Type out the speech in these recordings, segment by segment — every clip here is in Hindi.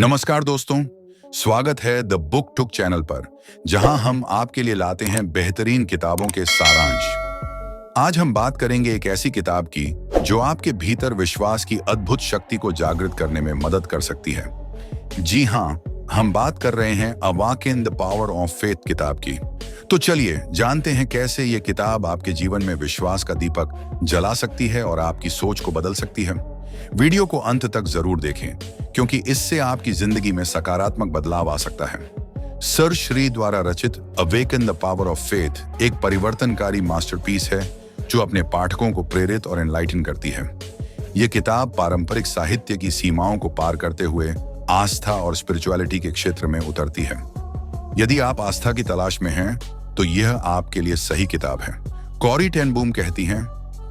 नमस्कार दोस्तों, स्वागत है द बुक टुक चैनल पर, जहां हम आपके लिए लाते हैं बेहतरीन किताबों के सारांश। आज हम बात करेंगे एक ऐसी किताब की जो आपके भीतर विश्वास की अद्भुत शक्ति को जागृत करने में मदद कर सकती है। जी हां, हम बात कर रहे हैं awaken the power of faith किताब की। तो चलिए जानते हैं कैसे ये किताब आपके जीवन में विश्वास का दीपक जला सकती है और आपकी सोच को बदल सकती है। वीडियो को अंत तक जरूर देखें, क्योंकि इससे आपकी जिंदगी में सकारात्मक बदलाव आ सकता है। सर श्री द्वारा रचित awaken the power of faith एक परिवर्तनकारी मास्टरपीस है जो अपने पाठकों को प्रेरित और एनलाइटन करती है। यह किताब पारंपरिक साहित्य की सीमाओं को पार करते हुए आस्था और स्पिरिचुअलिटी के क्षेत्र में उतरती है। यदि आप आस्था की तलाश में हैं, तो यह आपके लिए सही किताब है। कॉरी टेन बूम कहती हैं,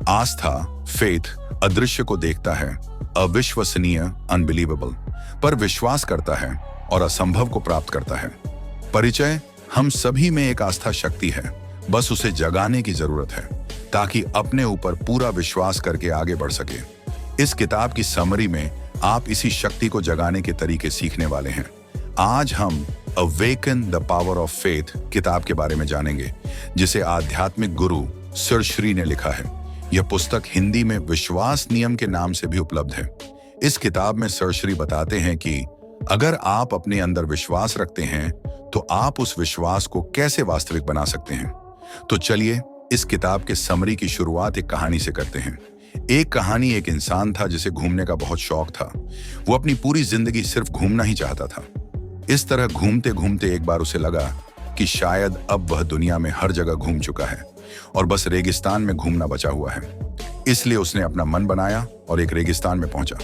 आस्था फेथ अदृश्य को देखता है, अविश्वसनीय अनबिलीवेबल, पर विश्वास करता है और असंभव को प्राप्त करता है। परिचय: हम सभी में एक आस्था शक्ति है, बस उसे जगाने की जरूरत है ताकि अपने ऊपर पूरा विश्वास करके आगे बढ़ सके। इस किताब की समरी में आप इसी शक्ति को जगाने के तरीके सीखने वाले हैं। आज हम awaken the power of faith किताब के बारे में जानेंगे, जिसे आध्यात्मिक गुरु सर श्री ने लिखा है। यह पुस्तक हिंदी में विश्वास नियम के नाम से भी उपलब्ध है। इस किताब में सर श्री बताते हैं कि अगर आप अपने अंदर विश्वास रखते हैं तो आप उस विश्वास को कैसे वास्तविक बना सकते हैं। तो चलिए इस किताब के समरी की शुरुआत एक कहानी से करते हैं। एक कहानी एक इंसान था जिसे घूमने का बहुत शौक था। वो अपनी पूरी जिंदगी सिर्फ घूमना ही चाहता था। इस तरह घूमते घूमते एक बार उसे लगा कि शायद अब वह दुनिया में हर जगह घूम चुका है और बस रेगिस्तान में घूमना बचा हुआ है। इसलिए उसने अपना मन बनाया और एक रेगिस्तान में पहुंचा।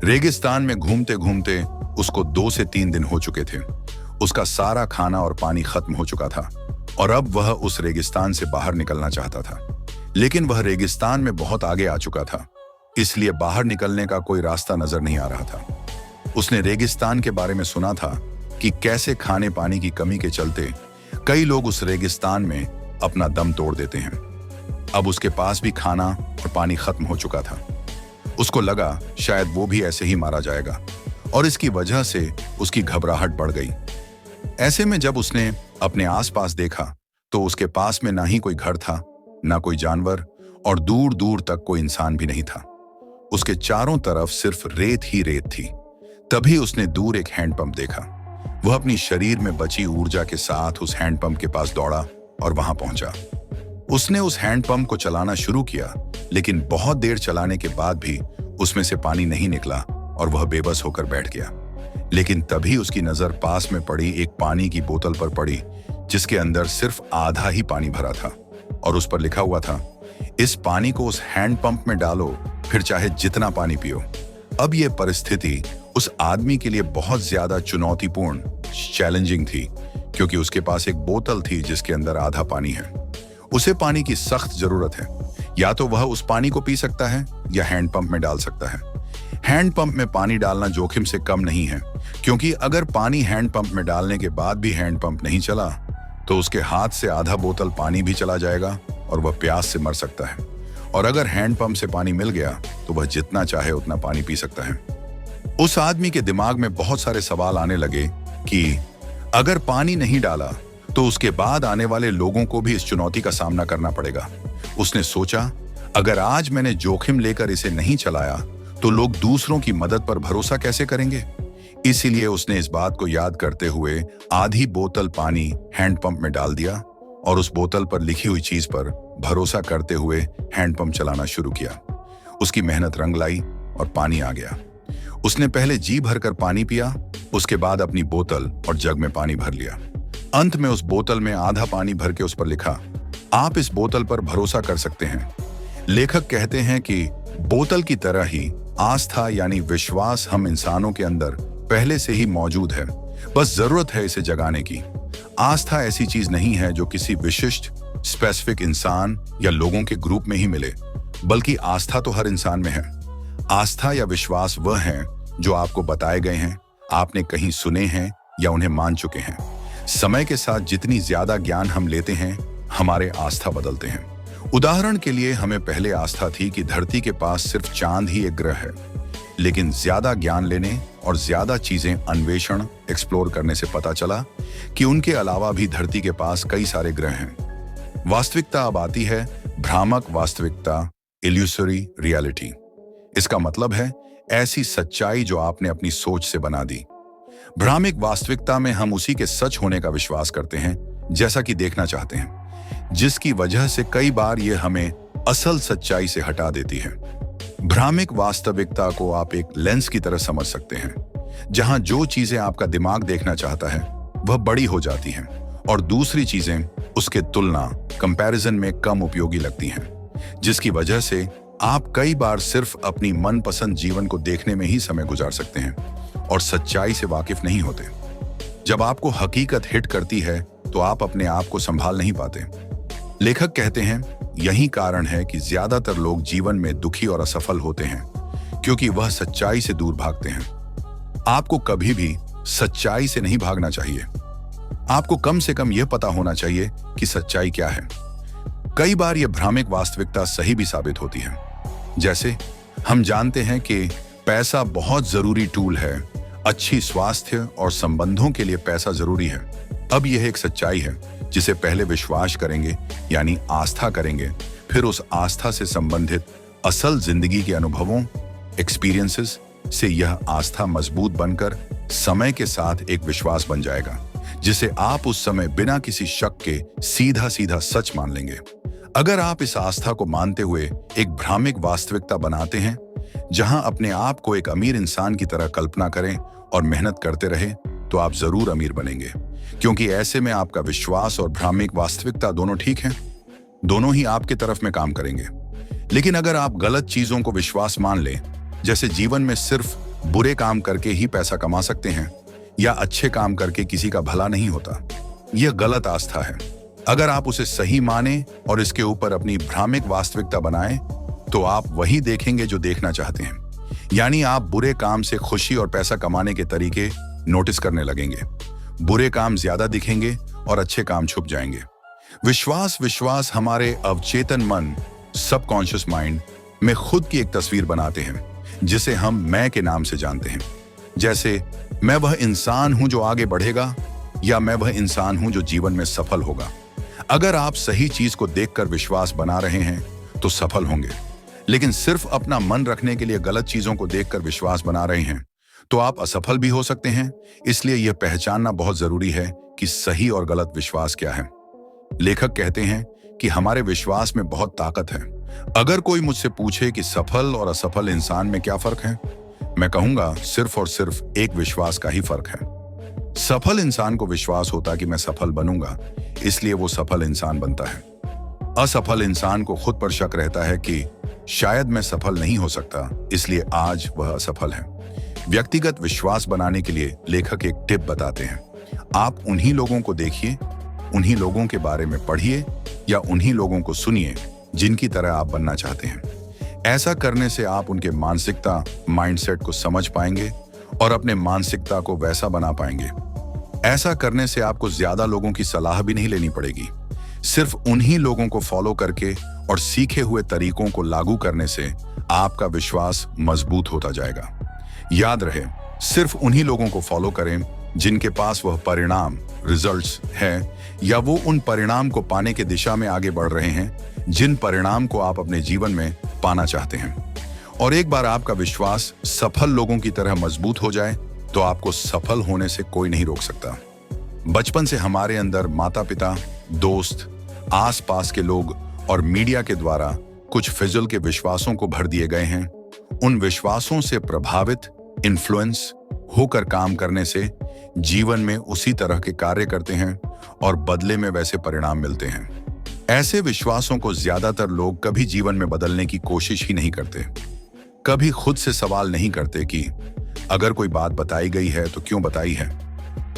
रेगिस्तान में घूमते घूमते उसको 2 से 3 दिन हो चुके थे। उसका सारा खाना और पानी खत्म हो चुका था और अब वह उस रेगिस्तान से बाहर निकलना चाहता था, लेकिन वह रेगिस्तान में बहुत आगे आ चुका था, इसलिए बाहर निकलने का कोई रास्ता नजर नहीं आ रहा था। उसने रेगिस्तान के बारे में सुना था कि कैसे खाने पानी की कमी के चलते कई लोग उस रेगिस्तान में अपना दम तोड़ देते हैं। अब उसके पास भी खाना और पानी खत्म हो चुका था। उसको लगा शायद वो भी ऐसे ही मारा जाएगा और इसकी वजह से उसकी घबराहट बढ़ गई। ऐसे में जब उसने अपने आसपास देखा तो उसके पास में ना ही कोई घर था, ना कोई जानवर और दूर दूर तक कोई इंसान भी नहीं था। उसके चारों तरफ सिर्फ रेत ही रेत थी। तभी उसने दूर एक हैंडपंप देखा। वह अपनी शरीर में बची ऊर्जा के साथ उस हैंडपंप के पास दौड़ा और वहां पहुंचा। उसने उस हैंडपंप को चलाना शुरू किया, लेकिन बहुत देर चलाने के बाद भी उसमें से पानी नहीं निकला और वह बेबस होकर बैठ गया। लेकिन तभी उसकी नजर पास में पड़ी एक पानी की बोतल पर पड़ी, जिसके अंदर सिर्फ आधा ही पानी भरा था और उस पर लिखा हुआ था, इस पानी को उस हैंडपंप में डालो, फिर चाहे जितना पानी पियो। अब यह परिस्थिति उस आदमी के लिए बहुत ज्यादा चुनौतीपूर्ण, चैलेंजिंग थी, क्योंकि उसके पास एक बोतल थी जिसके अंदर आधा पानी है। उसे पानी की सख्त जरूरत है। या तो वह उस पानी को पी सकता है या हैंडपंप में डाल सकता है। हैंडपंप में पानी डालना जोखिम से कम नहीं है, क्योंकि अगर पानी हैंडपंप में डालने के बाद भी हैंडपंप नहीं चला तो उसके हाथ से आधा बोतल पानी भी चला जाएगा और वह प्यास से मर सकता है। और अगर हैंडपंप से पानी मिल गया तो वह जितना चाहे उतना पानी पी सकता है। उस आदमी के दिमाग में बहुत सारे सवाल आने लगे कि अगर पानी नहीं डाला तो उसके बाद आने वाले लोगों को भी इस चुनौती का सामना करना पड़ेगा। उसने सोचा, अगर आज मैंने जोखिम लेकर इसे नहीं चलाया तो लोग दूसरों की मदद पर भरोसा कैसे करेंगे। इसीलिए उसने इस बात को याद करते हुए आधी बोतल पानी हैंडपंप में डाल दिया और उस बोतल पर लिखी हुई चीज पर भरोसा करते हुए हैंडपंप चलाना शुरू किया। उसकी मेहनत रंग लाई और पानी आ गया। उसने पहले जी भरकर पानी पिया, उसके बाद अपनी बोतल और जग में पानी भर लिया। अंत में उस बोतल में आधा पानी भर के उस पर लिखा, आप इस बोतल पर भरोसा कर सकते हैं। लेखक कहते हैं कि बोतल की तरह ही आस्था यानी विश्वास हम इंसानों के अंदर पहले से ही मौजूद है, बस जरूरत है इसे जगाने की। आस्था ऐसी चीज नहीं है जो किसी विशिष्ट स्पेसिफिक इंसान या लोगों के ग्रुप में ही मिले, बल्कि आस्था तो हर इंसान में है। आस्था या विश्वास वह है जो आपको बताए गए हैं, आपने कहीं सुने हैं या उन्हें मान चुके हैं। समय के साथ जितनी ज्यादा ज्ञान हम लेते हैं, हमारे आस्था बदलते हैं। उदाहरण के लिए हमें पहले आस्था थी कि धरती के पास सिर्फ चांद ही एक ग्रह है, लेकिन ज्यादा ज्ञान लेने और ज्यादा चीजें अन्वेषण एक्सप्लोर करने से पता चला कि उनके अलावा भी धरती के पास कई सारे ग्रह हैं। वास्तविकता अब आती है भ्रामक वास्तविकता, इल्यूसरी रियलिटी। इसका मतलब है ऐसी सच्चाई जो आपने अपनी सोच से बना दी। भ्रामक वास्तविकता में हम उसी के सच होने का विश्वास करते हैं जैसा कि देखना चाहते हैं, जिसकी वजह से कई बार यह हमें असल सच्चाई से हटा देती है। भ्रामक वास्तविकता को आप एक लेंस की तरह समझ सकते हैं, जहां जो चीजें आपका दिमाग देखना चाहता है वह बड़ी हो जाती हैं और दूसरी चीजें उसके तुलना कंपैरिजन में कम उपयोगी लगती हैं, जिसकी वजह से आप कई बार सिर्फ अपनी मनपसंद जीवन को देखने में ही समय गुजार सकते हैं और सच्चाई से वाकिफ नहीं होते। जब आपको हकीकत हिट करती है तो आप अपने आप को संभाल नहीं पाते। लेखक कहते हैं यही कारण है कि ज्यादातर लोग जीवन में दुखी और असफल होते हैं, क्योंकि वह सच्चाई से दूर भागते हैं। आपको कभी भी सच्चाई से नहीं भागना चाहिए। आपको कम से कम यह पता होना चाहिए कि सच्चाई क्या है। कई बार यह भ्रामक वास्तविकता सही भी साबित होती है। जैसे हम जानते हैं कि पैसा बहुत जरूरी टूल है, अच्छी स्वास्थ्य और संबंधों के लिए पैसा जरूरी है। अब यह एक सच्चाई है जिसे पहले विश्वास करेंगे, यानी आस्था करेंगे, फिर उस आस्था से संबंधित असल जिंदगी के अनुभवों, एक्सपीरियंसेस से यह आस्था मजबूत बनकर समय के साथ एक विश्वास बन जाएगा, जिसे आप उस समय बिना किसी शक के सीधा सीधा सच मान लेंगे। अगर आप इस आस्था को मानते हुए एक भ्रामक वास्तविकता बनाते हैं, जहां अपने आप को एक अमीर इंसान की तरह कल्पना करें और मेहनत करते रहें, तो आप जरूर अमीर बनेंगे, क्योंकि ऐसे में आपका विश्वास और भ्रामक वास्तविकता दोनों ठीक हैं, दोनों ही आपके तरफ में काम करेंगे। लेकिन अगर आप गलत चीजों को विश्वास मान लें, जैसे जीवन में सिर्फ बुरे काम करके ही पैसा कमा सकते हैं या अच्छे काम करके किसी का भला नहीं होता, यह गलत आस्था है। अगर आप उसे सही माने और इसके ऊपर अपनी भ्रामक वास्तविकता बनाएं, तो आप वही देखेंगे जो देखना चाहते हैं, यानी आप बुरे काम से खुशी और पैसा कमाने के तरीके नोटिस करने लगेंगे। बुरे काम ज्यादा दिखेंगे और अच्छे काम छुप जाएंगे। विश्वास हमारे अवचेतन मन, सबकॉन्शियस माइंड में खुद की एक तस्वीर बनाते हैं, जिसे हम मैं के नाम से जानते हैं। जैसे मैं वह इंसान हूं जो आगे बढ़ेगा, या मैं वह इंसान हूं जो जीवन में सफल होगा। अगर आप सही चीज को देखकर विश्वास बना रहे हैं तो सफल होंगे, लेकिन सिर्फ अपना मन रखने के लिए गलत चीजों को देखकर विश्वास बना रहे हैं तो आप असफल भी हो सकते हैं। इसलिए यह पहचानना बहुत जरूरी है कि सही और गलत विश्वास क्या है। लेखक कहते हैं कि हमारे विश्वास में बहुत ताकत है। अगर कोई मुझसे पूछे कि सफल और असफल इंसान में क्या फर्क है, मैं कहूंगा सिर्फ और सिर्फ एक विश्वास का ही फर्क है। सफल इंसान को विश्वास होता कि मैं सफल बनूंगा, इसलिए वो सफल इंसान बनता है। असफल इंसान को खुद पर शक रहता है कि शायद मैं सफल नहीं हो सकता, इसलिए आज वह असफल है। व्यक्तिगत विश्वास बनाने के लिए लेखक एक टिप बताते हैं। आप उन्हीं लोगों को देखिए, उन्हीं लोगों के बारे में पढ़िए या उन्हीं लोगों को सुनिए जिनकी तरह आप बनना चाहते हैं। ऐसा करने से आप उनके मानसिकता, माइंडसेट को समझ पाएंगे और अपने मानसिकता को वैसा बना पाएंगे। ऐसा करने से आपको ज्यादा लोगों की सलाह भी नहीं लेनी पड़ेगी। सिर्फ उन्हीं लोगों को फॉलो करके और सीखे हुए तरीकों को लागू करने से आपका विश्वास मजबूत होता जाएगा। याद रहे, सिर्फ उन्हीं लोगों को फॉलो करें जिनके पास वह परिणाम, रिजल्ट्स है, या वो उन परिणाम को पाने की दिशा में आगे बढ़ रहे हैं जिन परिणाम को आप अपने जीवन में पाना चाहते हैं। और एक बार आपका विश्वास सफल लोगों की तरह मजबूत हो जाए तो आपको सफल होने से कोई नहीं रोक सकता। बचपन से हमारे अंदर माता पिता, दोस्त, आसपास के लोग और मीडिया के द्वारा कुछ फिजूल के विश्वासों को भर दिए गए हैं। उन विश्वासों से प्रभावित, इन्फ्लुएंस होकर काम करने से जीवन में उसी तरह के कार्य करते हैं और बदले में वैसे परिणाम मिलते हैं। ऐसे विश्वासों को ज्यादातर लोग कभी जीवन में बदलने की कोशिश ही नहीं करते। कभी खुद से सवाल नहीं करते कि अगर कोई बात बताई गई है तो क्यों बताई है,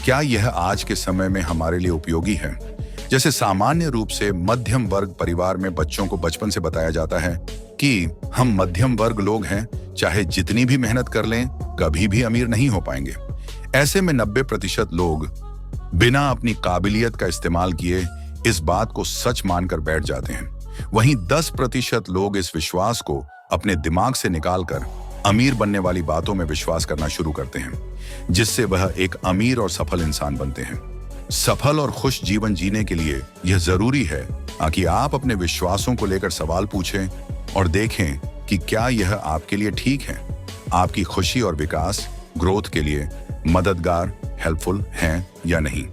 क्या यह आज के समय में हमारे लिए उपयोगी है। जैसे सामान्य रूप से मध्यम वर्ग परिवार में बच्चों को बचपन से बताया जाता है कि हम मध्यम वर्ग लोग हैं, चाहे जितनी भी मेहनत कर लें कभी भी अमीर नहीं हो पाएंगे। ऐसे में 90% लोग बिना अपनी काबिलियत का इस्तेमाल किए इस बात को सच मानकर बैठ जाते हैं। वहीं 10% लोग इस विश्वास को अपने दिमाग से निकालकर अमीर बनने वाली बातों में विश्वास करना शुरू करते हैं, जिससे वह एक अमीर और सफल इंसान बनते हैं। सफल और खुश जीवन जीने के लिए यह जरूरी है कि आप अपने विश्वासों को लेकर सवाल पूछें और देखें कि क्या यह आपके लिए ठीक है, आपकी खुशी और विकास, ग्रोथ के लिए मददगार, हेल्पफुल हैं या नहीं।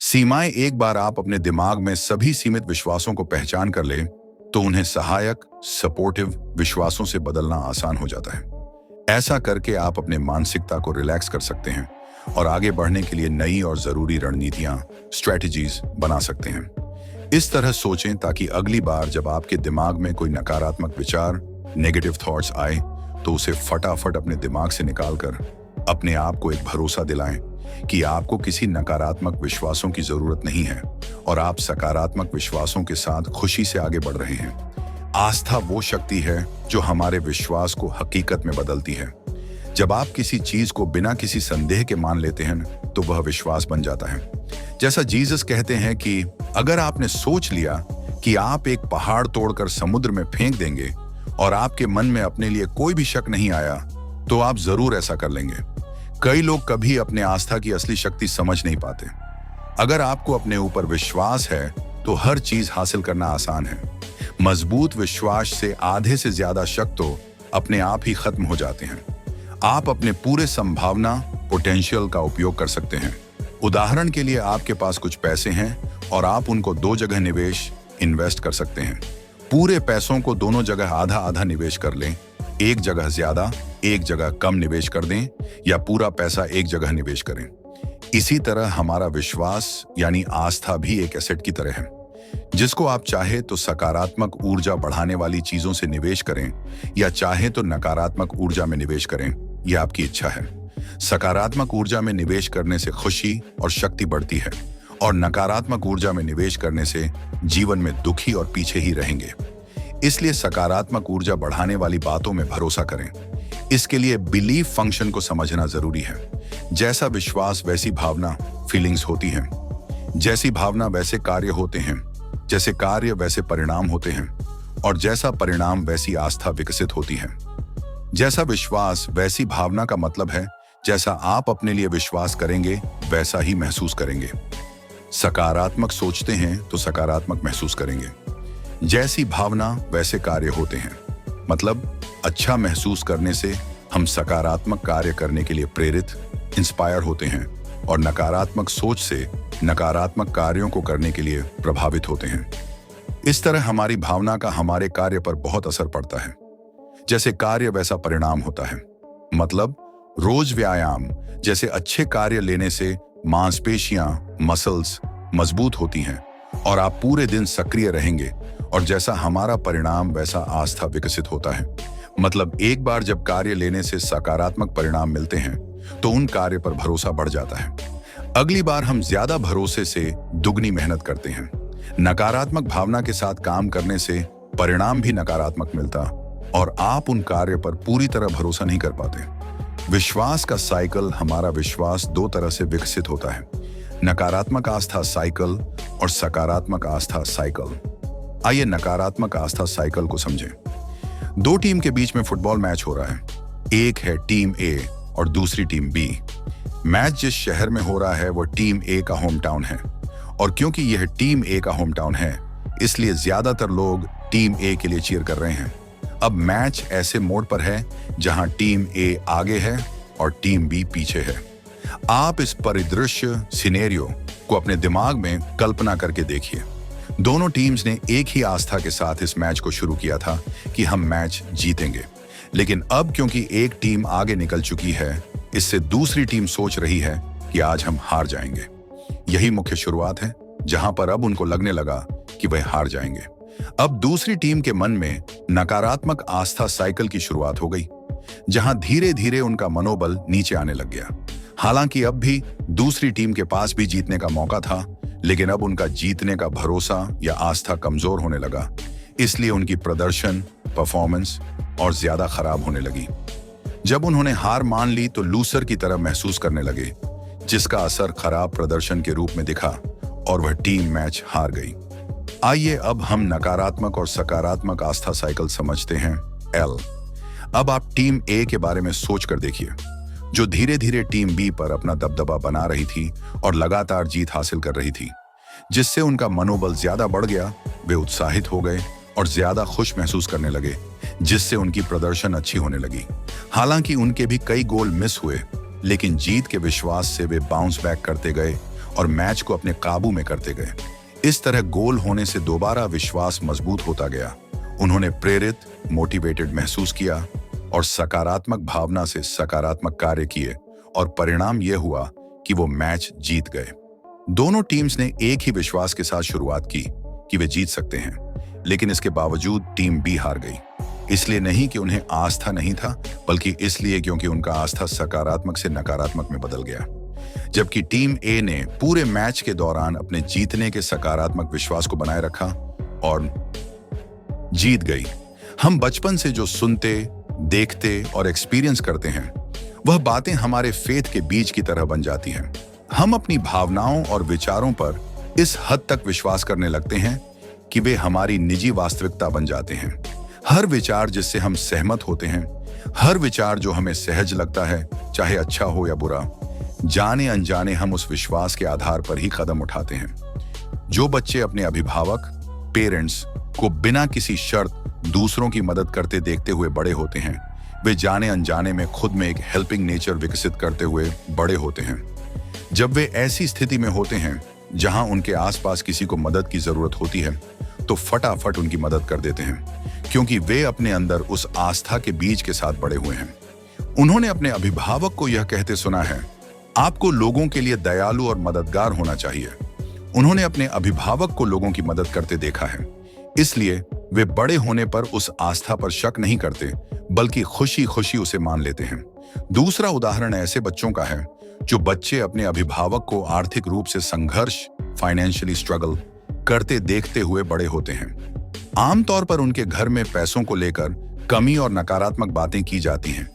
सीमाएं एक बार आप अपने दिमाग में सभी सीमित विश्वासों को पहचान कर लें तो उन्हें सहायक, सपोर्टिव विश्वासों से बदलना आसान हो जाता है। ऐसा करके आप अपने मानसिकता को रिलैक्स कर सकते हैं और आगे बढ़ने के लिए नई और जरूरी रणनीतियां, स्ट्रेटजीज बना सकते हैं। इस तरह सोचें ताकि अगली बार जब आपके दिमाग में कोई नकारात्मक विचार, नेगेटिव थॉट्स आए तो उसे फटाफट अपने दिमाग से निकालकर अपने आप को एक भरोसा दिलाएं कि आपको किसी नकारात्मक विश्वासों की जरूरत नहीं है और आप सकारात्मक विश्वासों के साथ खुशी से आगे बढ़ रहे हैं। आस्था वो शक्ति है जो हमारे विश्वास को हकीकत में बदलती है। जब आप किसी चीज को बिना किसी संदेह के मान लेते हैं तो वह विश्वास बन जाता है। जैसा जीसस कहते हैं कि अगर आपने सोच लिया कि आप एक पहाड़ तोड़कर समुद्र में फेंक देंगे और आपके मन में अपने लिए कोई भी शक नहीं आया तो आप जरूर ऐसा कर लेंगे। कई लोग कभी अपने आस्था की असली शक्ति समझ नहीं पाते। अगर आपको अपने ऊपर विश्वास है तो हर चीज हासिल करना आसान है। मजबूत विश्वास से आधे से ज्यादा शक तो अपने आप ही खत्म हो जाते हैं। आप अपने पूरे संभावना, पोटेंशियल का उपयोग कर सकते हैं। उदाहरण के लिए आपके पास कुछ पैसे हैं और आप उनको दो जगह इन्वेस्ट कर सकते हैं। पूरे पैसों को दोनों जगह आधा आधा निवेश कर लें, एक जगह ज्यादा, एक जगह कम निवेश कर दें या पूरा पैसा एक जगह निवेश करें। इसी तरह हमारा विश्वास यानी आस्था भी एक एसेट की तरह है, जिसको आप चाहे तो सकारात्मक ऊर्जा बढ़ाने वाली चीजों से निवेश करें या चाहे तो नकारात्मक ऊर्जा में निवेश करें, यह आपकी इच्छा है। सकारात्मक ऊर्जा में निवेश करने से खुशी और शक्ति बढ़ती है और नकारात्मक ऊर्जा में निवेश करने से जीवन में दुखी और पीछे ही रहेंगे। इसलिए सकारात्मक ऊर्जा बढ़ाने वाली बातों में भरोसा करें। इसके लिए बिलीफ फंक्शन को समझना जरूरी है। जैसा विश्वास वैसी भावना, फीलिंग्स होती हैं। जैसी भावना वैसे कार्य होते हैं, जैसे कार्य वैसे परिणाम होते हैं और जैसा परिणाम वैसी आस्था विकसित होती है। जैसा विश्वास वैसी भावना का मतलब है जैसा आप अपने लिए विश्वास करेंगे वैसा ही महसूस करेंगे। सकारात्मक सोचते हैं तो सकारात्मक महसूस करेंगे। जैसी भावना वैसे कार्य होते हैं, मतलब अच्छा महसूस करने से हम सकारात्मक कार्य करने के लिए प्रेरित, इंस्पायर होते हैं और नकारात्मक सोच से नकारात्मक कार्यों को करने के लिए प्रभावित होते हैं। इस तरह हमारी भावना का हमारे कार्य पर बहुत असर पड़ता है। जैसे कार्य वैसा परिणाम होता है। मतलब रोज व्यायाम जैसे अच्छे कार्य लेने से मांसपेशियां, मसल्स मजबूत होती हैं और आप पूरे दिन सक्रिय रहेंगे और जैसा हमारा परिणाम वैसा आस्था विकसित होता है। मतलब एक बार जब कार्य लेने से सकारात्मक परिणाम मिलते हैं तो उन कार्य पर भरोसा बढ़ जाता है। अगली बार हम ज्यादा भरोसे से दुगनी मेहनत करते हैं। नकारात्मक भावना के साथ काम करने से परिणाम भी नकारात्मक मिलता और आप उन कार्य पर पूरी तरह भरोसा नहीं कर पाते। विश्वास का साइकिल, हमारा विश्वास दो तरह से विकसित होता है, नकारात्मक आस्था साइकिल और सकारात्मक आस्था साइकिल। आइए नकारात्मक आस्था साइकिल को समझें। दो टीम के बीच में फुटबॉल मैच हो रहा है। एक है टीम ए और दूसरी टीम बी। मैच जिस शहर में हो रहा है वो टीम ए का होम टाउन है और क्योंकि यह टीम ए का होम टाउन है इसलिए ज्यादातर लोग टीम ए के लिए चीयर कर रहे हैं। अब मैच ऐसे मोड़ पर है जहां टीम ए आगे है और टीम बी पीछे है। आप इस परिदृश्य सिनेरियो को अपने दिमाग में कल्पना करके देखिए। दोनों टीम्स ने एक ही आस्था के साथ इस मैच को शुरू किया था कि हम मैच जीतेंगे, लेकिन अब क्योंकि एक टीम आगे निकल चुकी है, इससे दूसरी टीम सोच रही है कि आज हम हार जाएंगे। यही मुख्य शुरुआत है जहां पर अब उनको लगने लगा कि वह हार जाएंगे। अब दूसरी टीम के मन में नकारात्मक आस्था साइकिल की शुरुआत हो गई, जहां धीरे धीरे उनका मनोबल नीचे आने लग गया। हालांकि अब भी दूसरी टीम के पास भी जीतने का मौका था, लेकिन अब उनका जीतने का भरोसा या आस्था कमजोर होने लगा। इसलिए उनकी प्रदर्शन, परफॉर्मेंस और ज्यादा खराब होने लगी। जब उन्होंने हार मान ली तो लूसर की तरह महसूस करने लगे, जिसका असर खराब प्रदर्शन के रूप में दिखा और वह टीम मैच हार गई। आइए अब हम नकारात्मक और सकारात्मक आस्था साइकिल समझते हैं। एल, अब आप टीम ए के बारे में सोच कर देखिए, जो धीरे धीरे टीम बी पर अपना दबदबा बना रही थी और लगातार जीत हासिल कर रही थी, जिससे उनका मनोबल ज्यादा बढ़ गया। वे उत्साहित हो गए और ज्यादा खुश महसूस करने लगे, जिससे उनकी प्रदर्शन अच्छी होने लगी। हालांकि उनके भी कई गोल मिस हुए, लेकिन जीत के विश्वास से वे बाउंस बैक करते गए और मैच को अपने काबू में करते गए। इस तरह गोल होने से दोबारा विश्वास मजबूत होता गया। उन्होंने प्रेरित, मोटिवेटेड महसूस किया और सकारात्मक भावना से सकारात्मक कार्य किए, और परिणाम यह हुआ कि वो मैच जीत गए। दोनों टीम्स ने एक ही विश्वास के साथ शुरुआत की कि वे जीत सकते हैं, लेकिन इसके बावजूद टीम बी हार गई। इसलिए नहीं कि उन्हें आस्था नहीं था, बल्कि इसलिए क्योंकि उनका आस्था सकारात्मक से नकारात्मक में बदल गया। जबकि टीम ए ने पूरे मैच के दौरान अपने जीतने के सकारात्मक विश्वास को बनाए रखा और जीत गई। हम बचपन से जो सुनते, देखते और एक्सपीरियंस करते हैं, वह बातें हमारे फेथ के बीज की तरह बन जाती हैं। हम अपनी भावनाओं और विचारों पर इस हद तक विश्वास करने लगते हैं कि वे हमारी निजी वास्तविकता बन जाते हैं। हर विचार जिससे हम सहमत होते हैं, हर विचार जो हमें सहज लगता है, चाहे अच्छा हो या बुरा, जाने अनजाने हम उस विश्वास के आधार पर ही कदम उठाते हैं। जो बच्चे अपने अभिभावक, पेरेंट्स को बिना किसी शर्त दूसरों की मदद करते देखते हुए बड़े होते हैं, वे जाने अनजाने में खुद में एक हेल्पिंग नेचर विकसित करते हुए बड़े होते हैं। जब वे ऐसी स्थिति में होते हैं जहां उनके आसपास किसी को मदद की जरूरत होती है, तो फटाफट उनकी मदद कर देते हैं, क्योंकि वे अपने अंदर उस आस्था के बीज के साथ बड़े हुए हैं। उन्होंने अपने अभिभावक को यह कहते सुना है, आपको लोगों के लिए दयालु और मददगार होना चाहिए। उन्होंने अपने अभिभावक को लोगों की मदद करते देखा है, इसलिए वे बड़े होने पर उस आस्था पर शक नहीं करते, बल्कि खुशी खुशी उसे मान लेते हैं। दूसरा उदाहरण ऐसे बच्चों का है जो बच्चे अपने अभिभावक को आर्थिक रूप से संघर्ष, फाइनेंशियली स्ट्रगल करते देखते हुए बड़े होते हैं। आमतौर पर उनके घर में पैसों को लेकर कमी और नकारात्मक बातें की जाती हैं,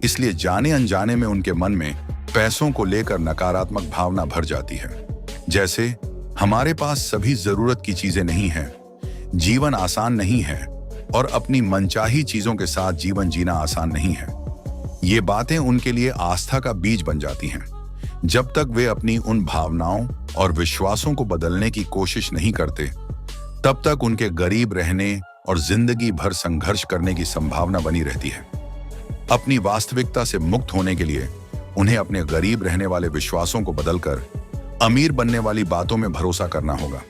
इसलिए जाने अनजाने में उनके मन में पैसों को लेकर नकारात्मक भावना भर जाती है। जैसे, हमारे पास सभी जरूरत की चीजें नहीं हैं, जीवन आसान नहीं है और अपनी मनचाही चीजों के साथ जीवन जीना आसान नहीं है। ये बातें उनके लिए आस्था का बीज बन जाती हैं। जब तक वे अपनी उन भावनाओं और विश्वासों को बदलने की कोशिश नहीं करते, तब तक उनके गरीब रहने और जिंदगी भर संघर्ष करने की संभावना बनी रहती है। अपनी वास्तविकता से मुक्त होने के लिए उन्हें अपने गरीब रहने वाले विश्वासों को बदलकर अमीर बनने वाली बातों में भरोसा करना होगा।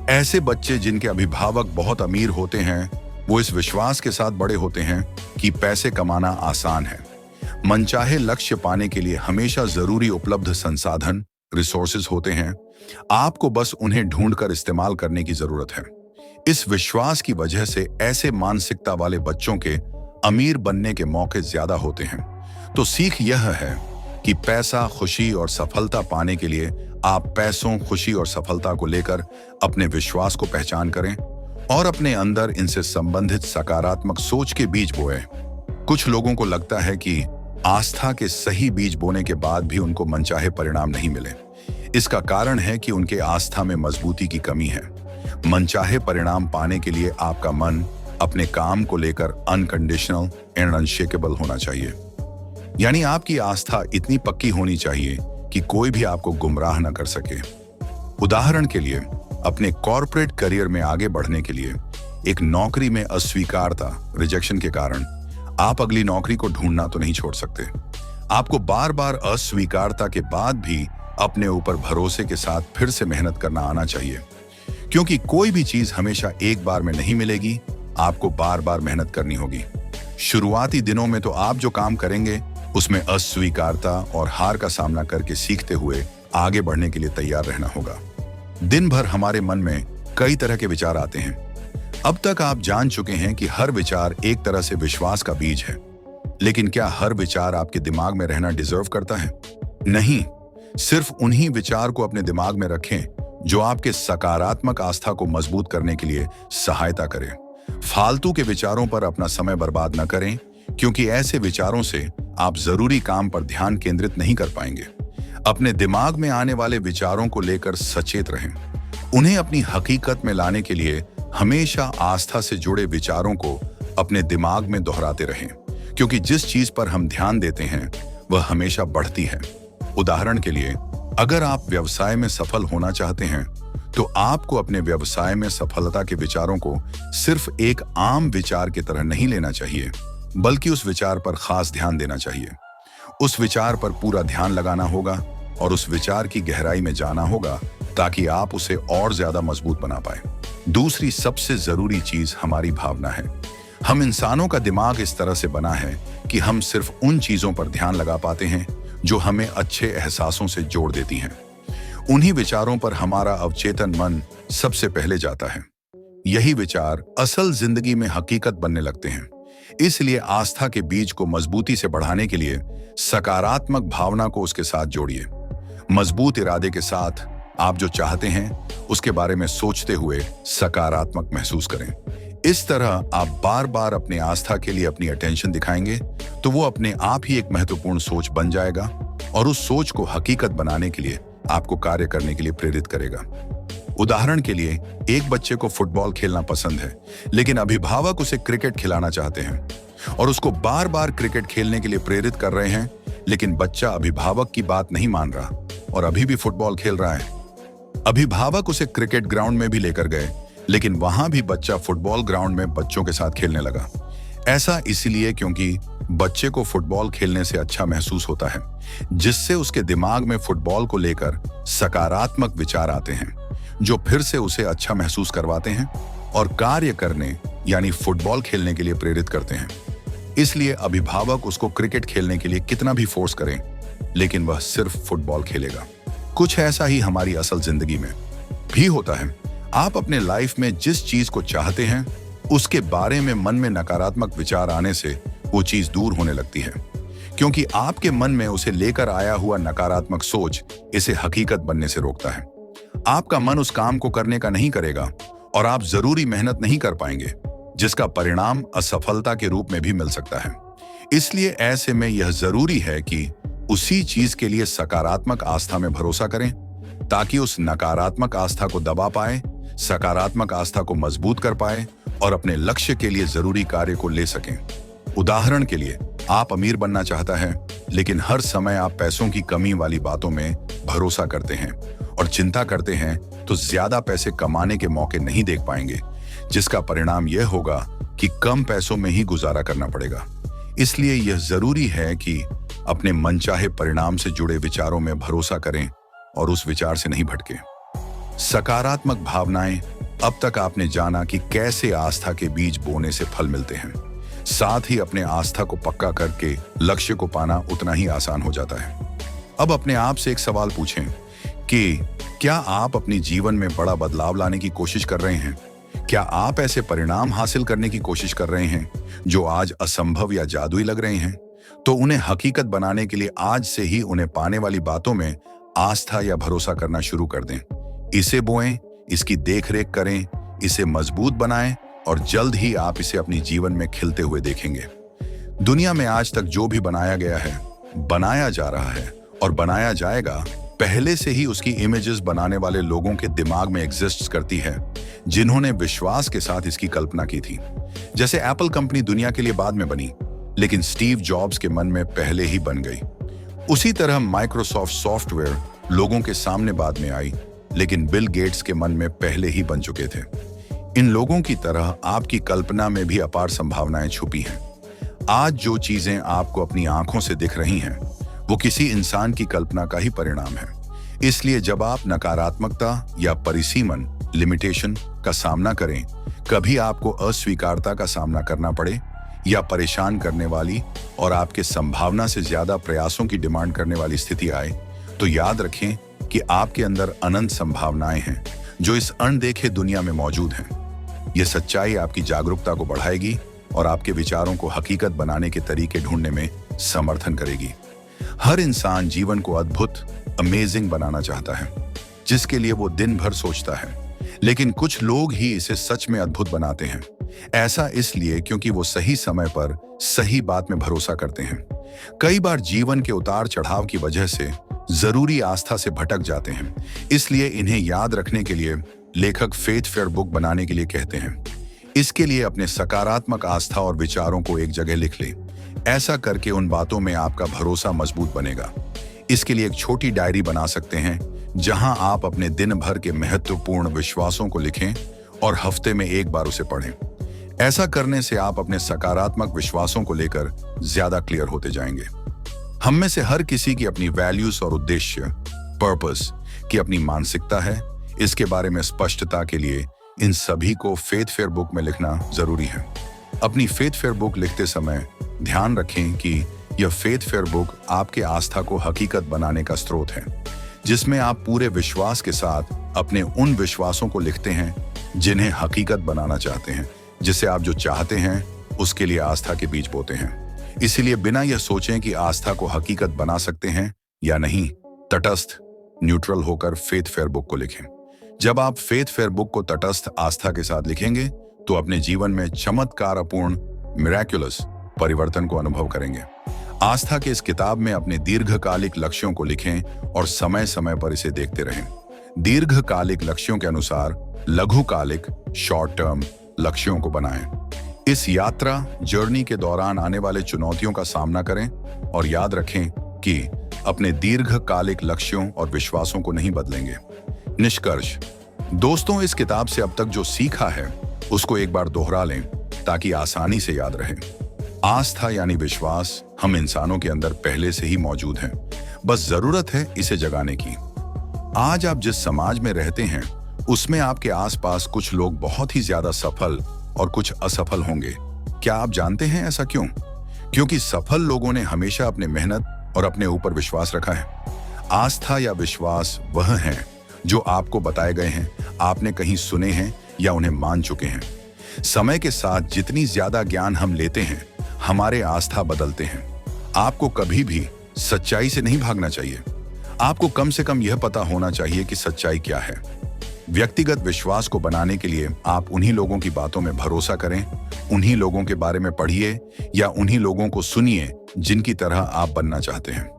ऐसे बच्चे जिनके अभिभावक बहुत अमीर होते हैं, वो इस विश्वास के साथ बड़े होते हैं कि पैसे कमाना आसान है। मनचाहे लक्ष्य पाने के लिए हमेशा जरूरी उपलब्ध संसाधन, रिसोर्सेज होते हैं, आपको बस उन्हें ढूंढकर इस्तेमाल करने की जरूरत है। इस विश्वास की वजह से ऐसे मानसिकता वाले बच्चों के अमीर बनने के मौके ज्यादा होते हैं। तो सीख यह है कि पैसा, खुशी और सफलता पाने के लिए आप पैसों, खुशी और सफलता को लेकर अपने विश्वास को पहचान करें और अपने अंदर इनसे संबंधित सकारात्मक सोच के बीज बोएं। कुछ लोगों को लगता है कि आस्था के सही बीज बोने के बाद भी उनको मनचाहे परिणाम नहीं मिले। इसका कारण है कि उनके आस्था में मजबूती की कमी है। मनचाहे परिणाम पाने के लिए आपका मन अपने काम को लेकर अनकंडीशनल एंड अनशेकेबल होना चाहिए। यानी आपकी आस्था इतनी पक्की होनी चाहिए कि कोई भी आपको गुमराह न कर सके। उदाहरण के लिए, अपने कॉर्पोरेट करियर में आगे बढ़ने के लिए एक नौकरी में अस्वीकारता, रिजेक्शन के कारण आप अगली नौकरी को ढूंढना तो नहीं छोड़ सकते। आपको बार बार अस्वीकारता के बाद भी अपने ऊपर भरोसे के साथ फिर से मेहनत करना आना चाहिए, क्योंकि कोई भी चीज हमेशा एक बार में नहीं मिलेगी, आपको बार बार मेहनत करनी होगी। शुरुआती दिनों में तो आप जो काम करेंगे उसमें अस्वीकारता और हार का सामना करके सीखते हुए आगे बढ़ने के लिए तैयार रहना होगा। दिन भर हमारे मन में कई तरह के विचार आते हैं। अब तक आप जान चुके हैं कि हर विचार एक तरह से विश्वास का बीज है, लेकिन क्या हर विचार आपके दिमाग में रहना डिजर्व करता है? नहीं, सिर्फ उन्हीं विचार को अपने दिमाग में रखें जो आपके सकारात्मक आस्था को मजबूत करने के लिए सहायता करें। फालतू के विचारों पर अपना समय बर्बाद न करें, क्योंकि ऐसे विचारों से आप जरूरी काम पर ध्यान केंद्रित नहीं कर पाएंगे। अपने दिमाग में आने वाले विचारों को लेकर सचेत रहें। उन्हें अपनी हकीकत में लाने के लिए हमेशा आस्था से जुड़े विचारों को अपने दिमाग में दोहराते रहें। क्योंकि जिस चीज पर हम ध्यान देते हैं वह हमेशा बढ़ती है। उदाहरण के लिए, अगर आप व्यवसाय में सफल होना चाहते हैं तो आपको अपने व्यवसाय में सफलता के विचारों को सिर्फ एक आम विचार की तरह नहीं लेना चाहिए, बल्कि उस विचार पर खास ध्यान देना चाहिए। उस विचार पर पूरा ध्यान लगाना होगा और उस विचार की गहराई में जाना होगा ताकि आप उसे और ज्यादा मजबूत बना पाए। दूसरी सबसे जरूरी चीज हमारी भावना है। हम इंसानों का दिमाग इस तरह से बना है कि हम सिर्फ उन चीजों पर ध्यान लगा पाते हैं जो हमें अच्छे एहसासों से जोड़ देती हैं। उन्हीं विचारों पर हमारा अवचेतन मन सबसे पहले जाता है। यही विचार असल जिंदगी में हकीकत बनने लगते हैं। इसलिए आस्था के बीज को मजबूती से बढ़ाने के लिए सकारात्मक भावना को उसके साथ जोड़िए। मजबूत इरादे के साथ आप जो चाहते हैं उसके बारे में सोचते हुए सकारात्मक महसूस करें। इस तरह आप बार बार अपने आस्था के लिए अपनी अटेंशन दिखाएंगे तो वो अपने आप ही एक महत्वपूर्ण सोच बन जाएगा और उस सोच को हकीकत बनाने के लिए आपको कार्य करने के लिए प्रेरित करेगा। उदाहरण के लिए, एक बच्चे को फुटबॉल खेलना पसंद है, लेकिन अभिभावक उसे क्रिकेट खिलाना चाहते हैं और उसको बार बार क्रिकेट खेलने के लिए प्रेरित कर रहे हैं, लेकिन बच्चा अभिभावक की बात नहीं मान रहा और अभी भी फुटबॉल खेल रहा है। अभिभावक उसे क्रिकेट ग्राउंड में भी लेकर गए, लेकिन वहां भी बच्चा फुटबॉल ग्राउंड में बच्चों के साथ खेलने लगा। ऐसा इसलिए क्योंकि बच्चे को फुटबॉल खेलने से अच्छा महसूस होता है, जिससे उसके दिमाग में फुटबॉल को लेकर सकारात्मक विचार आते हैं, जो फिर से उसे अच्छा महसूस करवाते हैं और कार्य करने यानी फुटबॉल खेलने के लिए प्रेरित करते हैं। इसलिए अभिभावक उसको क्रिकेट खेलने के लिए कितना भी फोर्स करें, लेकिन वह सिर्फ फुटबॉल खेलेगा। कुछ ऐसा ही हमारी असल जिंदगी में भी होता है। आप अपने लाइफ में जिस चीज को चाहते हैं उसके बारे में मन में नकारात्मक विचार आने से वो चीज दूर होने लगती है, क्योंकि आपके मन में उसे लेकर आया हुआ नकारात्मक सोच इसे हकीकत बनने से रोकता है। आपका मन उस काम को करने का नहीं करेगा और आप जरूरी मेहनत नहीं कर पाएंगे, जिसका परिणाम असफलता के रूप में भी मिल सकता है। इसलिए ऐसे में यह जरूरी है कि उसी चीज के लिए सकारात्मक आस्था में भरोसा करें, ताकि उस नकारात्मक आस्था को दबा पाए, सकारात्मक आस्था को मजबूत कर पाए और अपने लक्ष्य के लिए जरूरी कार्य को ले सकें। उदाहरण के लिए, आप अमीर बनना चाहता है, लेकिन हर समय आप पैसों की कमी वाली बातों में भरोसा करते हैं और चिंता करते हैं, तो ज्यादा पैसे कमाने के मौके नहीं देख पाएंगे, जिसका परिणाम यह होगा कि कम पैसों में ही गुजारा करना पड़ेगा। इसलिए यह जरूरी है कि अपने मनचाहे परिणाम से जुड़े विचारों में भरोसा करें और उस विचार से नहीं भटके। सकारात्मक भावनाएं, अब तक आपने जाना कि कैसे आस्था के बीज बोने से फल मिलते हैं। साथ ही अपने आस्था को पक्का करके लक्ष्य को पाना उतना ही आसान हो जाता है। अब अपने आप से एक सवाल पूछें कि क्या आप अपने जीवन में बड़ा बदलाव लाने की कोशिश कर रहे हैं? क्या आप ऐसे परिणाम हासिल करने की कोशिश कर रहे हैं जो आज असंभव या जादुई लग रहे हैं? तो उन्हें हकीकत बनाने के लिए आज से ही उन्हें पाने वाली बातों में आस्था या भरोसा करना शुरू कर दें। इसे बोएं, इसकी देखरेख करें, इसे मजबूत बनाएं और जल्द ही आप इसे अपने जीवन में खिलते हुए देखेंगे। दुनिया में आज तक जो भी बनाया गया है, बनाया जा रहा है और बनाया जाएगा, पहले से ही उसकी इमेजेस बनाने वाले लोगों के दिमाग में एग्जिस्ट करती है, जिन्होंने विश्वास के साथ इसकी कल्पना की थी। जैसे एप्पल कंपनी दुनिया के लिए बाद में बनी, लेकिन स्टीव जॉब्स के मन में पहले ही बन गई। उसी तरह माइक्रोसॉफ्ट सॉफ्टवेयर लोगों के सामने बाद में आई, लेकिन बिल गेट्स के मन में पहले ही बन चुके थे। इन लोगों की तरह आपकी कल्पना में भी अपार संभावनाएं छुपी हैं। आज जो चीजें आपको अपनी आंखों से दिख रही हैं, वो किसी इंसान की कल्पना का ही परिणाम है। इसलिए जब आप नकारात्मकता या परिसीमन लिमिटेशन का सामना करें, कभी आपको अस्वीकारता का सामना करना पड़े या परेशान करने वाली और आपके संभावना से ज्यादा प्रयासों की डिमांड करने वाली स्थिति आए, तो याद रखें कि आपके अंदर अनंत संभावनाएं हैं जो इस अनदेखे दुनिया में मौजूद हैं। यह सच्चाई आपकी जागरूकता को बढ़ाएगी और आपके विचारों को हकीकत बनाने के तरीके ढूंढने में समर्थन करेगी। हर इंसान जीवन को अद्भुत, अमेजिंग बनाना चाहता है, जिसके लिए वो दिन भर सोचता है, लेकिन कुछ लोग ही इसे सच में अद्भुत बनाते हैं। ऐसा इसलिए क्योंकि वो सही समय पर सही बात में भरोसा करते हैं। कई बार जीवन के उतार चढ़ाव की वजह से जरूरी आस्था से भटक जाते हैं। इसलिए इन्हें याद रखने के लिए लेखक फेथ फेयर बुक बनाने के लिए कहते हैं। इसके लिए अपने सकारात्मक आस्था और विचारों को एक जगह लिख लें। ऐसा करके उन बातों में आपका भरोसा मजबूत बनेगा। इसके लिए एक छोटी डायरी बना सकते हैं जहां आप अपने दिन भर के महत्वपूर्ण विश्वासों को लिखें और हफ्ते में एक बार उसे पढ़ें। ऐसा करने से आप अपने सकारात्मक विश्वासों को लेकर ज्यादा क्लियर होते जाएंगे। हम में से हर किसी की अपनी वैल्यूज और उद्देश्य, पर्पस की अपनी मानसिकता है। इसके बारे में स्पष्टता के लिए इन सभी को फेथ फेयर बुक में लिखना जरूरी है। अपनी फेथ फेयर बुक लिखते समय ध्यान रखें कि यह फेथ फेयर बुक आपके आस्था को हकीकत बनाने का स्रोत है, जिसमें आप पूरे विश्वास के साथ अपने उन विश्वासों को लिखते हैं जिन्हें हकीकत बनाना चाहते हैं, जिसे आप जो चाहते हैं उसके लिए आस्था के बीज बोते हैं। इसीलिए बिना यह सोचें कि आस्था को हकीकत बना सकते हैं या नहीं, तटस्थ न्यूट्रल होकर फेथ फेयर बुक को लिखें। जब आप फेथ फेयर बुक को तटस्थ आस्था के साथ लिखेंगे तो अपने जीवन में चमत्कारपूर्ण मिरेक्युलस परिवर्तन को अनुभव करेंगे। आस्था के इस किताब में अपने दीर्घकालिक लक्ष्यों को लिखें और समय समय पर इसे देखते रहें। दीर्घकालिक लक्ष्यों के अनुसार लघुकालिक शॉर्ट टर्म लक्ष्यों को बनाएं। इस यात्रा जर्नी के दौरान आने वाले चुनौतियों का सामना करें और याद रखें कि अपने दीर्घकालिक लक्ष्यों और विश्वासों को नहीं बदलेंगे। निष्कर्ष दोस्तों, इस किताब से अब तक जो सीखा है उसको एक बार दोहरा लें ताकि आसानी से याद रहे। आस्था यानी विश्वास हम इंसानों के अंदर पहले से ही मौजूद है, बस जरूरत है इसे जगाने की। आज आप जिस समाज में रहते हैं उसमें आपके आसपास कुछ लोग बहुत ही ज्यादा सफल और कुछ असफल होंगे। क्या आप जानते हैं ऐसा क्यों? क्योंकि सफल लोगों ने हमेशा अपने मेहनत और अपने ऊपर विश्वास रखा है। आस्था या विश्वास वह है जो आपको बताए गए हैं, आपने कहीं सुने हैं या उन्हें मान चुके हैं। समय के साथ जितनी ज्यादा ज्ञान हम लेते हैं, हमारे आस्था बदलते हैं। आपको कभी भी सच्चाई से नहीं भागना चाहिए। आपको कम से कम यह पता होना चाहिए कि सच्चाई क्या है। व्यक्तिगत विश्वास को बनाने के लिए आप उन्हीं लोगों की बातों में भरोसा करें, उन्हीं लोगों के बारे में पढ़िए या उन्हीं लोगों को सुनिए जिनकी तरह आप बनना चाहते हैं।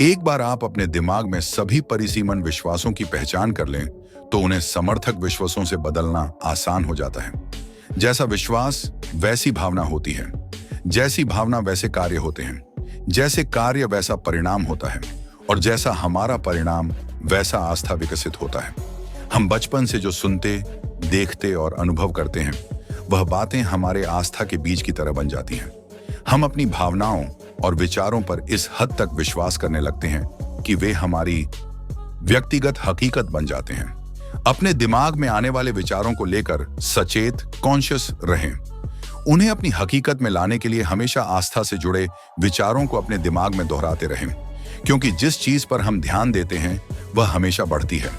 एक बार आप अपने दिमाग में सभी परिसीमन विश्वासों की पहचान कर लें तो उन्हें समर्थक विश्वासों से बदलना आसान हो जाता है। जैसा विश्वास वैसी भावना होती है, जैसी भावना वैसे कार्य होते हैं, जैसे कार्य वैसा परिणाम होता है और जैसा हमारा परिणाम वैसा आस्था विकसित होता है। हम बचपन से जो सुनते, देखते और अनुभव करते हैं वह बातें हमारे आस्था के बीज की तरह बन जाती हैं। हम अपनी भावनाओं और विचारों पर इस हद तक विश्वास करने लगते हैं कि वे हमारी व्यक्तिगत हकीकत बन जाते हैं। अपने दिमाग में आने वाले विचारों को लेकर सचेत, कॉन्शियस रहें। उन्हें अपनी हकीकत में लाने के लिए हमेशा आस्था से जुड़े विचारों को अपने दिमाग में दोहराते रहें, क्योंकि जिस चीज पर हम ध्यान देते हैं वह हमेशा बढ़ती है।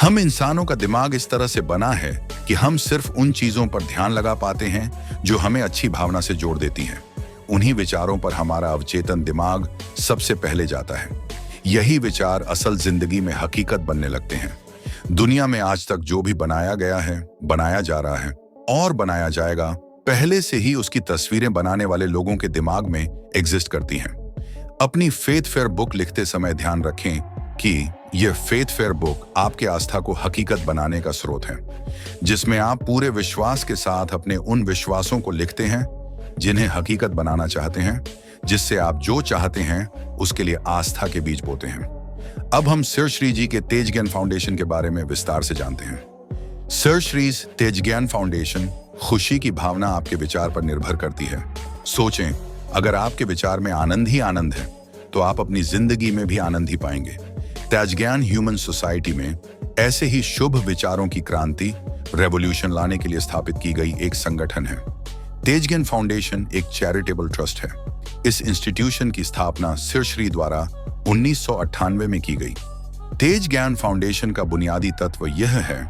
हम इंसानों का दिमाग इस तरह से बना है कि हम सिर्फ उन चीजों पर ध्यान लगा पाते हैं जो हमें अच्छी भावना से जोड़ देती हैं। उन्हीं विचारों पर हमारा अवचेतन दिमाग सबसे पहले जाता है। यही विचार असल जिंदगी में हकीकत बनने लगते हैं। दुनिया में आज तक जो भी बनाया गया है, बनाया जा रहा है और बनाया जाएगा, पहले से ही उसकी तस्वीरें बनाने वाले लोगों के दिमाग में एग्जिस्ट करती हैं। अपनी फेथ फेयर बुक लिखते समय ध्यान रखें कि यह फेथ फेयर बुक आपके आस्था को हकीकत बनाने का स्रोत है, जिसमें आप पूरे विश्वास के साथ अपने उन विश्वासों को लिखते हैं जिन्हें हकीकत बनाना चाहते हैं, जिससे आप जो चाहते हैं उसके लिए आस्था के बीज बोते हैं। अब हम सर श्री जी के तेज ज्ञान फाउंडेशन के बारे में विस्तार से जानते हैं। सर श्री तेज ज्ञान फाउंडेशन खुशी की भावना आपके विचार पर निर्भर करती है। सोचें, अगर आपके विचार में आनंद ही आनंद है तो आप अपनी जिंदगी में भी आनंद ही पाएंगे। तेज ज्ञान ह्यूमन सोसाइटी में ऐसे ही शुभ विचारों की क्रांति, रेवोल्यूशन लाने के लिए स्थापित की गई एक संगठन है। तेज ज्ञान फाउंडेशन एक चैरिटेबल ट्रस्ट है। इस इंस्टीट्यूशन की स्थापना सर श्री द्वारा 1998 में की गई। तेज ज्ञान फाउंडेशन का बुनियादी तत्व यह है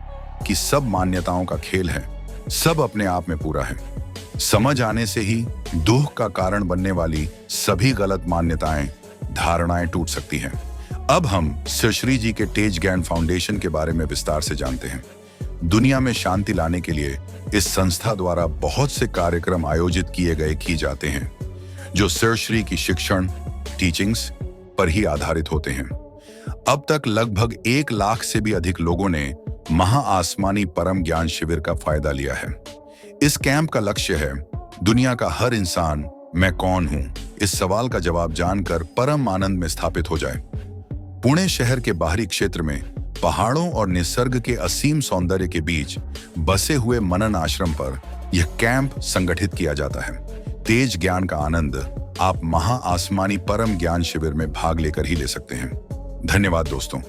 कि सब मान्यताओं का खेल है, सब अपने आप में पूरा है। समझ आने से ही दुख का कारण बनने वाली सभी गलत मान्यताएं, धारणाएं टूट सकती हैं। अब हम सर श्री जी के तेज ज्ञान फाउंडेशन के बारे में विस्तार से जानते हैं। दुनिया में शांति लाने के लिए इस संस्था द्वारा बहुत से कार्यक्रम आयोजित किए जाते हैं, जो सर श्री की शिक्षण, टीचिंग्स पर ही आधारित होते हैं। अब तक लगभग 1 लाख से भी अधिक लोगों ने महाआसमानी परम ज्ञान शिविर का फायदा लिया है। इस कैंप का लक्ष्य है दुनिया का हर इंसान मैं कौन हूं इस सवाल का जवाब जानकर परम आनंद में स्थापित हो जाए। पुणे शहर के बाहरी क्षेत्र में पहाड़ों और निसर्ग के असीम सौंदर्य के बीच बसे हुए मनन आश्रम पर यह कैंप संगठित किया जाता है। तेज ज्ञान का आनंद आप महाआसमानी परम ज्ञान शिविर में भाग लेकर ही ले सकते हैं। धन्यवाद दोस्तों,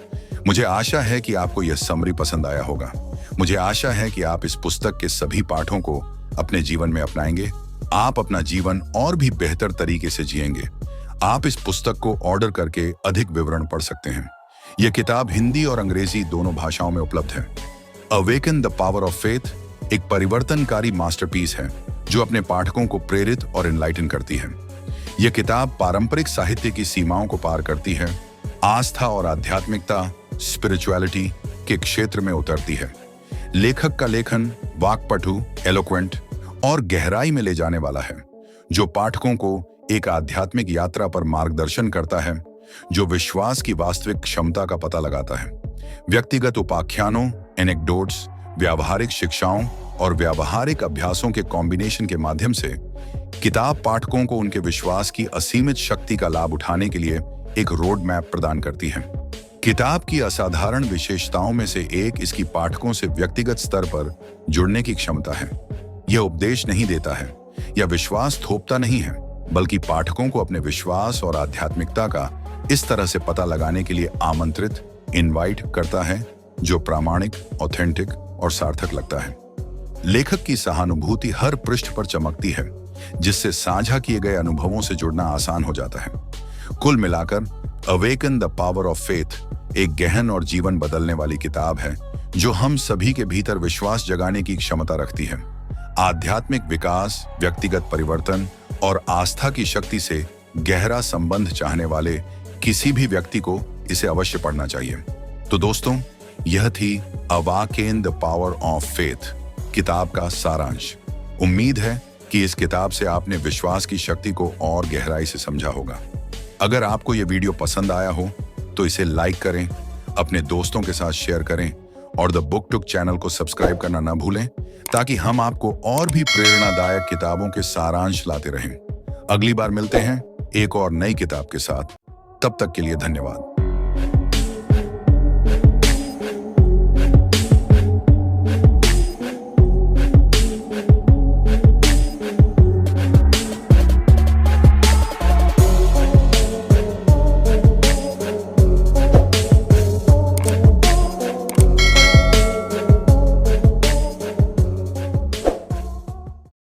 मुझे आशा है कि आपको यह समरी पसंद आया होगा। मुझे आशा है कि आप इस पुस्तक के सभी पाठों को अपने जीवन में अपनाएंगे। आप अपना जीवन और भी बेहतर तरीके से जिएंगे। आप इस पुस्तक को ऑर्डर करके अधिक विवरण पढ़ सकते हैं। यह किताब हिंदी और अंग्रेजी दोनों भाषाओं में उपलब्ध है। Awaken the power of faith एक परिवर्तनकारी मास्टरपीस है जो अपने पाठकों को प्रेरित और एनलाइटन करती है। यह किताब पारंपरिक साहित्य की सीमाओं को पार करती है, आस्था और आध्यात्मिकता स्पिरिचुअलिटी के क्षेत्र में उतरती है। लेखक का लेखन वाक्पटु, एलोक्वेंट और गहराई में ले जाने वाला है, जो पाठकों को एक आध्यात्मिक यात्रा पर मार्गदर्शन करता है, जो विश्वास की वास्तविक क्षमता का पता लगाता है। व्यक्तिगत उपाख्यानों, एनेक्डोट्स, व्यावहारिक शिक्षाओं और व्यावहारिक अभ्यासों के कॉम्बिनेशन के माध्यम से किताब पाठकों को उनके विश्वास की असीमित शक्ति का लाभ उठाने के लिए एक रोड मैप प्रदान करती है। किताब की असाधारण विशेषताओं में से एक इसकी पाठकों से व्यक्तिगत स्तर पर जुड़ने की क्षमता है। यह उपदेश नहीं देता है या विश्वास थोपता नहीं है, बल्कि पाठकों को अपने विश्वास और आध्यात्मिकता का इस तरह से पता लगाने के लिए आमंत्रित, इनवाइट करता है जो प्रामाणिक, ऑथेंटिक और सार्थक लगता है। लेखक की सहानुभूति हर पृष्ठ पर चमकती है, जिससे साझा किए गए अनुभवों से जुड़ना आसान हो जाता है। कुल मिलाकर awaken the power of faith एक गहन और जीवन बदलने वाली किताब है जो हम सभी के भीतर विश्वास जगाने की क्षमता रखती है। आध्यात्मिक विकास, व्यक्तिगत परिवर्तन और आस्था की शक्ति से गहरा संबंध चाहने वाले किसी भी व्यक्ति को इसे अवश्य पढ़ना चाहिए। तो दोस्तों, यह थी awaken the power of faith किताब का सारांश। उम्मीद है कि इस किताब से आपने विश्वास की शक्ति को और गहराई से समझा होगा। अगर आपको यह वीडियो पसंद आया हो तो इसे लाइक करें, अपने दोस्तों के साथ शेयर करें और द बुक टुक चैनल को सब्सक्राइब करना ना भूलें, ताकि हम आपको और भी प्रेरणादायक किताबों के सारांश लाते रहें। अगली बार मिलते हैं एक और नई किताब के साथ। तब तक के लिए धन्यवाद।